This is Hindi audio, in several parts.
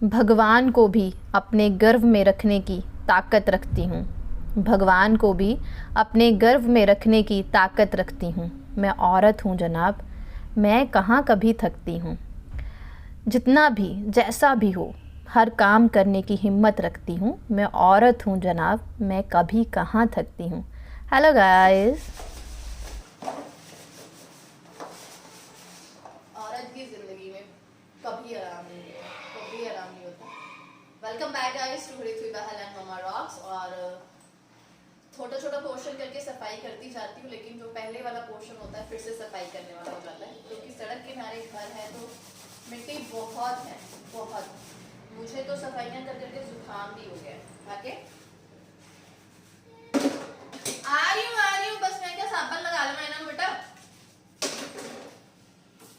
भगवान को भी अपने गर्भ में रखने की ताकत रखती हूँ। भगवान को भी अपने गर्भ में रखने की ताकत रखती हूँ। मैं औरत हूँ जनाब, मैं कहाँ कभी थकती हूँ। जितना भी जैसा भी हो हर काम करने की हिम्मत रखती हूँ। मैं औरत हूँ जनाब, मैं कभी कहाँ थकती हूँ। Hello guys. औरत की जिंदगी में कभी आराम नहीं है, कभी आराम नहीं होता। वेलकम बैक गाइस टू हरित बहल एंड ममा रॉक्स। और छोटा छोटा पोर्शन करके सफाई करती जाती हूँ, लेकिन जो पहले वाला पोर्शन होता है फिर से सफाई करने वाला हो जाता है, क्योंकि सड़क किनारे घर है तो मिट्टी बहुत है, बहुत। मुझे तो सफाइयाँ कर करके जुकाम भी हो गया है। आके आ रही हूँ, बस मैं क्या साबुन लगा लो मैंने बेटा।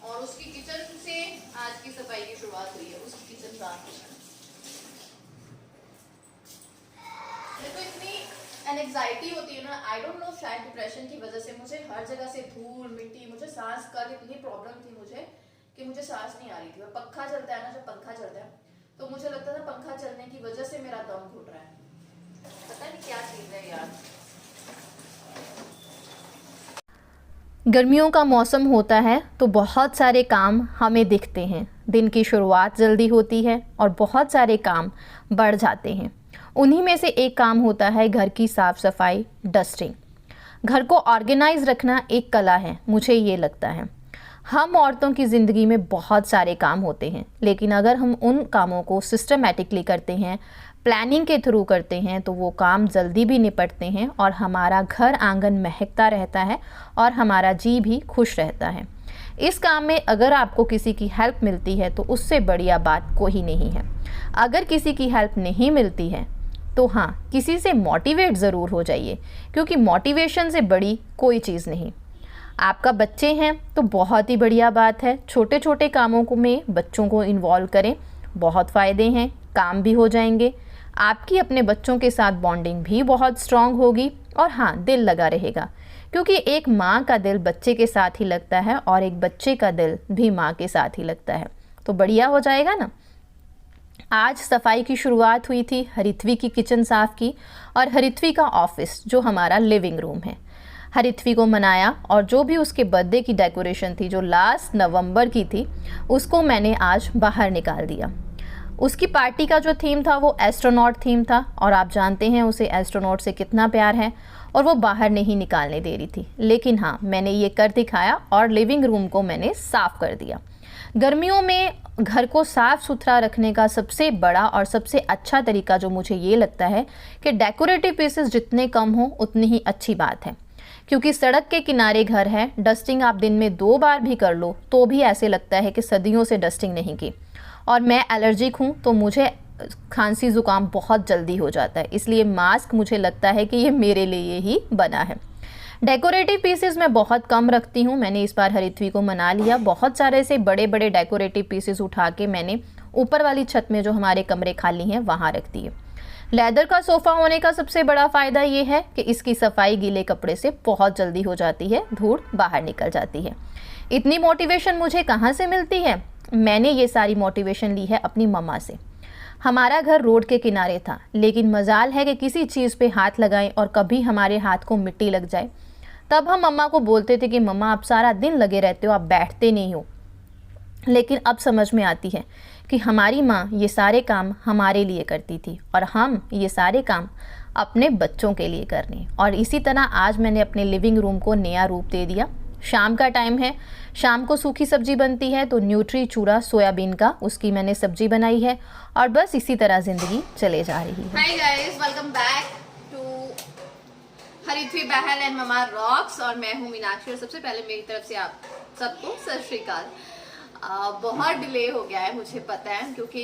और उसकी किचन से आज की सफाई की शुरुआत हुई है, उसकी किचन साफ करना। मेरे को इतनी एंजाइटी होती है ना, आई डोंट नो, शायद डिप्रेशन की वजह से मुझे हर जगह से धूल मिट्टी, मुझे सांस का इतनी प्रॉब्लम थी मुझे कि मुझे सांस नहीं आ रही थी। और पंखा चलता है ना, जब पंखा चलता है तो मुझे लगता था पंखा चलने की वजह से मेरा दम घुट रहा है। पता नहीं क्या चीज है यार। गर्मियों का मौसम होता है तो बहुत सारे काम हमें दिखते हैं। दिन की शुरुआत जल्दी होती है और बहुत सारे काम बढ़ जाते हैं। उन्हीं में से एक काम होता है घर की साफ़ सफाई, डस्टिंग। घर को ऑर्गेनाइज रखना एक कला है, मुझे ये लगता है। हम औरतों की ज़िंदगी में बहुत सारे काम होते हैं, लेकिन अगर हम उन कामों को सिस्टमेटिकली करते हैं, प्लानिंग के थ्रू करते हैं, तो वो काम जल्दी भी निपटते हैं और हमारा घर आंगन महकता रहता है और हमारा जी भी खुश रहता है। इस काम में अगर आपको किसी की हेल्प मिलती है तो उससे बढ़िया बात कोई नहीं है। अगर किसी की हेल्प नहीं मिलती है तो हाँ, किसी से मोटिवेट ज़रूर हो जाइए, क्योंकि मोटिवेशन से बड़ी कोई चीज़ नहीं। आपका बच्चे हैं तो बहुत ही बढ़िया बात है। छोटे छोटे कामों को में बच्चों को इन्वॉल्व करें, बहुत फ़ायदे हैं, काम भी हो जाएंगे, आपकी अपने बच्चों के साथ बॉन्डिंग भी बहुत स्ट्रॉन्ग होगी और हाँ, दिल लगा रहेगा, क्योंकि एक माँ का दिल बच्चे के साथ ही लगता है और एक बच्चे का दिल भी माँ के साथ ही लगता है, तो बढ़िया हो जाएगा ना। आज सफाई की शुरुआत हुई थी हरिथवी की किचन साफ़ की और हरिथवी का ऑफिस जो हमारा लिविंग रूम है। हरिथवी को मनाया और जो भी उसके बर्थडे की डेकोरेशन थी जो लास्ट नवंबर की थी, उसको मैंने आज बाहर निकाल दिया। उसकी पार्टी का जो थीम था वो एस्ट्रोनॉट थीम था और आप जानते हैं उसे एस्ट्रोनॉट से कितना प्यार है, और वो बाहर नहीं निकालने दे रही थी। लेकिन हाँ, मैंने ये कर दिखाया और लिविंग रूम को मैंने साफ़ कर दिया। गर्मियों में घर को साफ़ सुथरा रखने का सबसे बड़ा और सबसे अच्छा तरीका जो मुझे ये लगता है कि डेकोरेटिव पीसेस जितने कम हो उतनी ही अच्छी बात है, क्योंकि सड़क के किनारे घर है। डस्टिंग आप दिन में 2 बार भी कर लो तो भी ऐसे लगता है कि सदियों से डस्टिंग नहीं की। और मैं एलर्जिक हूँ तो मुझे खांसी ज़ुकाम बहुत जल्दी हो जाता है, इसलिए मास्क मुझे लगता है कि ये मेरे लिए ही बना है। डेकोरेटिव पीसेस मैं बहुत कम रखती हूँ। मैंने इस बार हरिथवी को मना लिया, बहुत सारे से बड़े बड़े डेकोरेटिव पीसेस उठा के मैंने ऊपर वाली छत में जो हमारे कमरे खाली हैं वहाँ रख दिए। लेदर का सोफ़ा होने का सबसे बड़ा फ़ायदा ये है कि इसकी सफाई गीले कपड़े से बहुत जल्दी हो जाती है, धूल बाहर निकल जाती है। इतनी मोटिवेशन मुझे कहाँ से मिलती है? मैंने ये सारी मोटिवेशन ली है अपनी मम्मा से। हमारा घर रोड के किनारे था, लेकिन मजाल है कि किसी चीज़ पे हाथ लगाएं और कभी हमारे हाथ को मिट्टी लग जाए, तब हम मम्मा को बोलते थे कि मम्मा आप सारा दिन लगे रहते हो, आप बैठते नहीं हो। लेकिन अब समझ में आती है कि हमारी माँ ये सारे काम हमारे लिए करती थी और हम ये सारे काम अपने बच्चों के लिए करने। और इसी तरह आज मैंने अपने लिविंग रूम को नया रूप दे दिया। शाम का टाइम है, शाम को सूखी सब्जी बनती है, तो न्यूट्री चूरा सोयाबीन का उसकी मैंने सब्जी बनाई है और बस इसी तरह ज़िंदगी चले जा रही है। Hi guys, welcome back to Harithvi Bahal and mama rocks. और मैं हूँ मीनाक्षी और सबसे पहले मेरी तरफ से आप सबको सत श्री अकाल। बहुत डिले हो गया है मुझे पता है, क्योंकि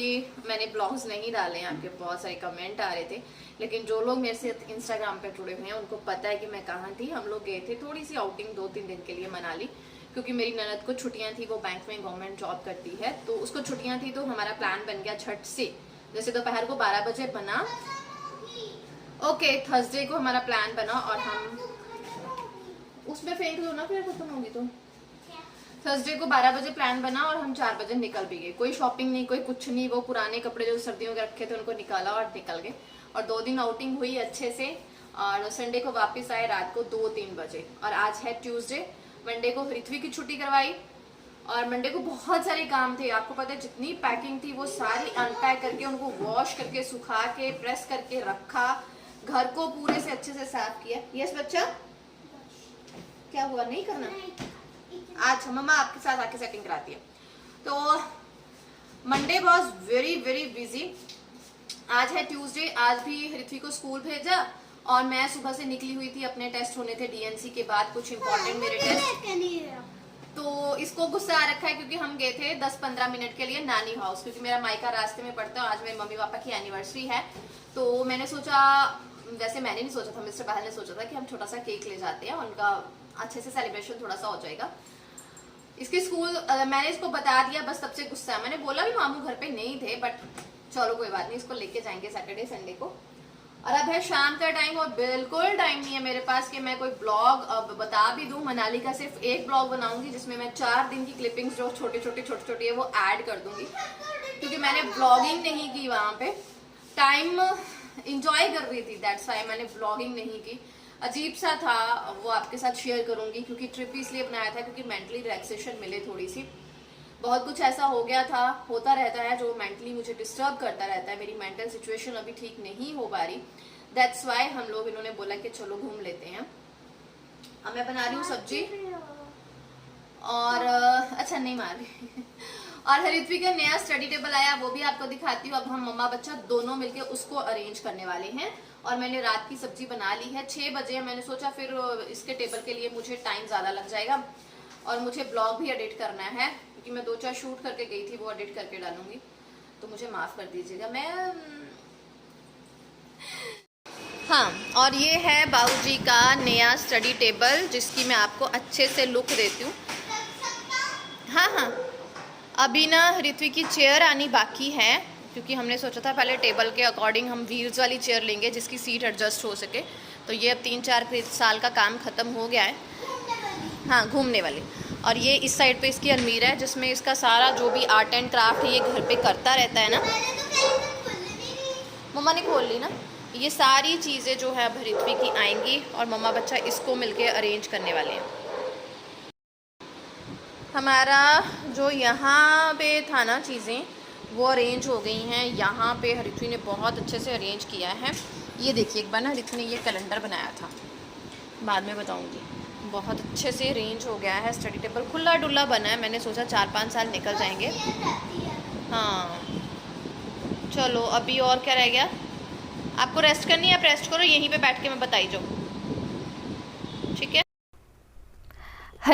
मैंने ब्लॉग्स नहीं डाले हैं। आपके बहुत सारे कमेंट आ रहे थे, लेकिन जो लोग मेरे से इंस्टाग्राम पे जुड़े हुए हैं उनको पता है कि मैं कहाँ थी। हम लोग गए थे थोड़ी सी आउटिंग 2-3 दिन के लिए मनाली, क्योंकि मेरी ननद को छुट्टियां थी, वो बैंक में गवर्नमेंट जॉब करती है, तो उसको छुट्टियां थी। तो हमारा प्लान बन गया झट से, जैसे दोपहर को 12 बजे बना। ओके, थर्सडे को हमारा प्लान बना और हम उसमें फेंक दो ना, फिर खत्म होगी तो थर्सडे को 12 बजे प्लान बना और हम 4 बजे निकल भी गए। कोई शॉपिंग नहीं, कोई कुछ नहीं, वो पुराने कपड़े जो सर्दियों के रखे थे उनको निकाला और निकल गए। और 2 दिन आउटिंग हुई अच्छे से और संडे को वापस आए रात को 2-3 बजे। और आज है ट्यूसडे। मंडे को पृथ्वी की छुट्टी करवाई और मंडे को बहुत सारे काम थे। आपको पता है जितनी पैकिंग थी वो सारी अनपैक करके उनको वॉश करके सुखा के प्रेस करके रखा, घर को पूरे से अच्छे से साफ किया। यस बच्चा, क्या हुआ, नहीं करना? आज मम्मा आपके साथ आके सेटिंग कराती है। तो Monday was very very busy. आज है ट्यूसडे। आज भी ऋत्वी को स्कूल भेजा और मैं सुबह से निकली हुई थी, अपने टेस्ट होने थे डीएनसी के बाद, कुछ इंपॉर्टेंट मेरे टेस्ट। तो इसको गुस्सा आ रखा है क्योंकि हम गए थे 10-15 मिनट के लिए नानी हाउस, क्योंकि मेरा मायका रास्ते में पड़ता है। आज मेरे मम्मी पापा की एनिवर्सरी है तो मैंने सोचा, वैसे मैंने नहीं सोचा था, मिस्टर बहल ने सोचा था कि हम छोटा सा केक ले जाते हैं, उनका अच्छे से सेलिब्रेशन थोड़ा सा हो जाएगा। इसके स्कूल मैंने इसको बता दिया, बस तब से गुस्सा है। मैंने बोला भी मामू घर पे नहीं थे, बट चलो कोई बात नहीं, इसको लेके जाएंगे सैटरडे संडे को। और अब है शाम का टाइम और बिल्कुल टाइम नहीं है मेरे पास कि मैं कोई ब्लॉग बता भी दूं। मनाली का सिर्फ एक ब्लॉग बनाऊंगी जिसमें मैं 4 दिन की क्लिपिंग्स जो छोटी छोटी है वो ऐड कर दूंगी, क्योंकि मैंने ब्लॉगिंग नहीं की वहां पे, टाइम इंजॉय कर रही थी, दैट्स व्हाई मैंने ब्लॉगिंग नहीं की। अजीब सा था, वो आपके साथ शेयर करूंगी, क्योंकि ट्रिप इसलिए बनाया था क्योंकि मेंटली रिलैक्सेशन मिले थोड़ी सी। बहुत कुछ ऐसा हो गया था, होता रहता है जो मेंटली मुझे डिस्टर्ब करता रहता है। मेरी मेंटल सिचुएशन अभी ठीक नहीं हो पा रही, दैट्स व्हाई हम लोग, इन्होंने बोला कि चलो घूम लेते हैं। अब मैं बना रही हूँ सब्जी और अच्छा नहीं मार रही और ऋत्वी का नया स्टडी टेबल आया, वो भी आपको दिखाती हूँ। अब हम मम्मा बच्चा दोनों मिलके उसको अरेंज करने वाले हैं। और मैंने रात की सब्जी बना ली है, 6 बजे। मैंने सोचा फिर इसके टेबल के लिए मुझे टाइम ज्यादा लग जाएगा और मुझे ब्लॉग भी एडिट करना है, क्योंकि मैं 2-4 शूट करके गई थी, वो एडिट करके डालूंगी, तो मुझे माफ कर दीजिएगा। मैं हाँ, और ये है बाबूजी का नया स्टडी टेबल जिसकी मैं आपको अच्छे से लुक देती हूँ। हाँ, अभी ना ऋत्वी की चेयर आनी बाकी है, क्योंकि हमने सोचा था पहले टेबल के अकॉर्डिंग हम व्हील्स वाली चेयर लेंगे जिसकी सीट एडजस्ट हो सके। तो ये अब 3-4 साल का काम ख़त्म हो गया है। हाँ, घूमने वाली। और ये इस साइड पे इसकी अलमीरा है जिसमें इसका सारा जो भी आर्ट एंड क्राफ्ट है ये घर पे करता रहता है ना। मम्मा ने खोल ली ना। ये सारी चीज़ें जो है अब ऋत्वी की आएंगी और मम्मा बच्चा इसको मिलके अरेंज करने वाले हैं। हमारा जो यहाँ पे था ना चीज़ें वो अरेंज हो गई हैं। यहाँ पे ऋत्वी ने बहुत अच्छे से अरेंज किया है। ये देखिए, एक बार ना ऋत्वी ने ये कैलेंडर बनाया था, बाद में बताऊँगी। बहुत अच्छे से अरेंज हो गया है स्टडी टेबल, खुला डुल्ला बना है। मैंने सोचा 4-5 साल निकल जाएंगे। हाँ चलो, अभी और क्या रह गया? आपको रेस्ट करनी है, आप रेस्ट करो, यहीं पे बैठ के मैं बताई जाऊँ, ठीक है?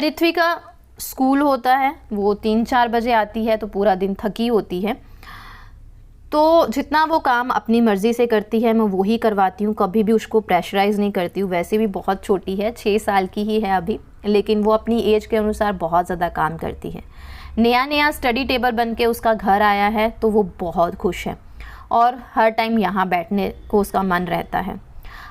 ऋत्वी का स्कूल होता है, वो 3-4 बजे आती है तो पूरा दिन थकी होती है। तो जितना वो काम अपनी मर्ज़ी से करती है मैं वही करवाती हूँ, कभी भी उसको प्रेशराइज़ नहीं करती हूँ। वैसे भी बहुत छोटी है, 6 साल की ही है अभी, लेकिन वो अपनी एज के अनुसार बहुत ज़्यादा काम करती है। नया स्टडी टेबल बन के उसका घर आया है तो वो बहुत खुश है और हर टाइम यहाँ बैठने को उसका मन रहता है।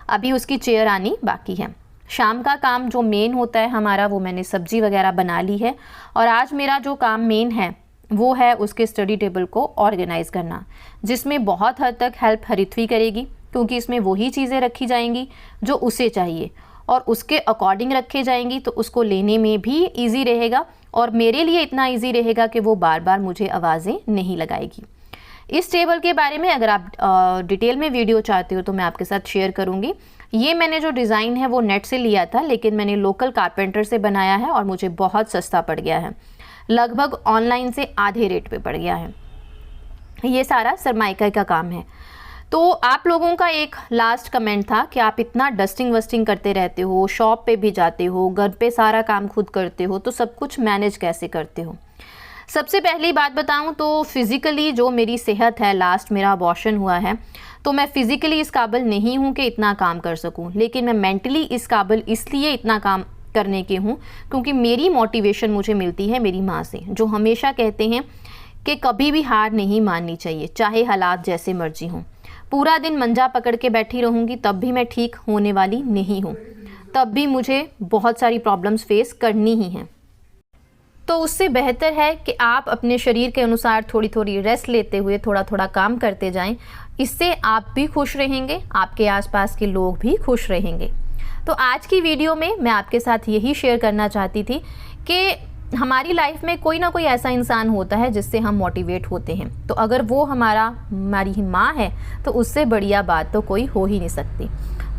अभी उसकी चेयर आनी बाकी है। शाम का काम जो मेन होता है हमारा, वो मैंने सब्जी वगैरह बना ली है। और आज मेरा जो काम मेन है वो है उसके स्टडी टेबल को ऑर्गेनाइज़ करना, जिसमें बहुत हद तक हेल्प ऋत्वी करेगी, क्योंकि इसमें वही चीज़ें रखी जाएंगी जो उसे चाहिए और उसके अकॉर्डिंग रखे जाएंगी, तो उसको लेने में भी ईजी रहेगा और मेरे लिए इतना ईजी रहेगा कि वो बार बार मुझे आवाज़ें नहीं लगाएगी। इस टेबल के बारे में अगर आप डिटेल में वीडियो चाहते हो तो मैं आपके साथ शेयर करूँगी। ये मैंने जो डिज़ाइन है वो नेट से लिया था, लेकिन मैंने लोकल कारपेंटर से बनाया है और मुझे बहुत सस्ता पड़ गया है, लगभग ऑनलाइन से आधे रेट पे पड़ गया है। ये सारा सरमाइका का काम है। तो आप लोगों का एक लास्ट कमेंट था कि आप इतना डस्टिंग वस्टिंग करते रहते हो, शॉप पे भी जाते हो, घर पे सारा काम खुद करते हो, तो सब कुछ मैनेज कैसे करते हो? सबसे पहली बात बताऊं तो फिज़िकली जो मेरी सेहत है, लास्ट मेरा अबॉर्शन हुआ है, तो मैं फ़िज़िकली इस काबिल नहीं हूं कि इतना काम कर सकूं, लेकिन मैं मेंटली इस काबिल इसलिए इतना काम करने के हूं क्योंकि मेरी मोटिवेशन मुझे मिलती है मेरी माँ से, जो हमेशा कहते हैं कि कभी भी हार नहीं माननी चाहिए, चाहे हालात जैसे मर्जी हों। पूरा दिन मंजा पकड़ के बैठी रहूँगी तब भी मैं ठीक होने वाली नहीं हूँ, तब भी मुझे बहुत सारी प्रॉब्लम्स फेस करनी ही हैं। तो उससे बेहतर है कि आप अपने शरीर के अनुसार थोड़ी थोड़ी रेस्ट लेते हुए थोड़ा थोड़ा काम करते जाएं। इससे आप भी खुश रहेंगे, आपके आसपास के लोग भी खुश रहेंगे। तो आज की वीडियो में मैं आपके साथ यही शेयर करना चाहती थी कि हमारी लाइफ में कोई ना कोई ऐसा इंसान होता है जिससे हम मोटिवेट होते हैं। तो अगर वो हमारी ही माँ है तो उससे बढ़िया बात तो कोई हो ही नहीं सकती।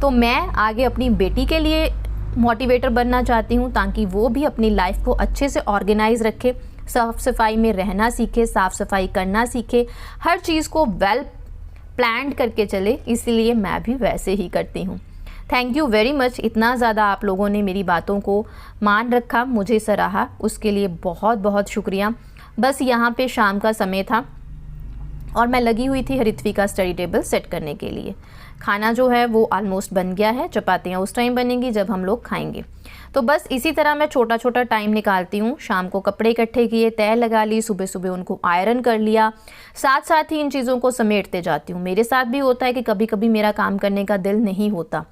तो मैं आगे अपनी बेटी के लिए मोटिवेटर बनना चाहती हूँ ताकि वो भी अपनी लाइफ को अच्छे से ऑर्गेनाइज रखे, साफ़ सफाई में रहना सीखे, साफ़ सफाई करना सीखे, हर चीज़ को वेल प्लान्ड करके चले। इसीलिए मैं भी वैसे ही करती हूँ। थैंक यू वेरी मच, इतना ज़्यादा आप लोगों ने मेरी बातों को मान रखा, मुझे सराहा, उसके लिए बहुत बहुत शुक्रिया। बस यहाँ पे शाम का समय था और मैं लगी हुई थी हरित्वी का स्टडी टेबल सेट करने के लिए। खाना जो है वो ऑलमोस्ट बन गया है, चपातियाँ उस टाइम बनेंगी जब हम लोग खाएंगे। तो बस इसी तरह मैं छोटा छोटा टाइम निकालती हूँ। शाम को कपड़े इकट्ठे किए, तह लगा ली, सुबह सुबह उनको आयरन कर लिया, साथ साथ ही इन चीज़ों को समेटते जाती हूँ। मेरे साथ भी होता है कि कभी कभी मेरा काम करने का दिल नहीं होता,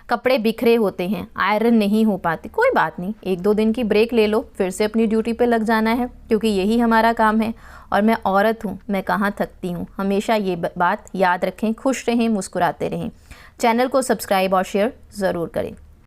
कपड़े बिखरे होते हैं, आयरन नहीं हो पाती। कोई बात नहीं, 1-2 दिन की ब्रेक ले लो, फिर से अपनी ड्यूटी पे लग जाना है, क्योंकि यही हमारा काम है। और मैं औरत हूँ, मैं कहाँ थकती हूँ। हमेशा ये बात याद रखें, खुश रहें, मुस्कुराते रहें। चैनल को सब्सक्राइब और शेयर ज़रूर करें।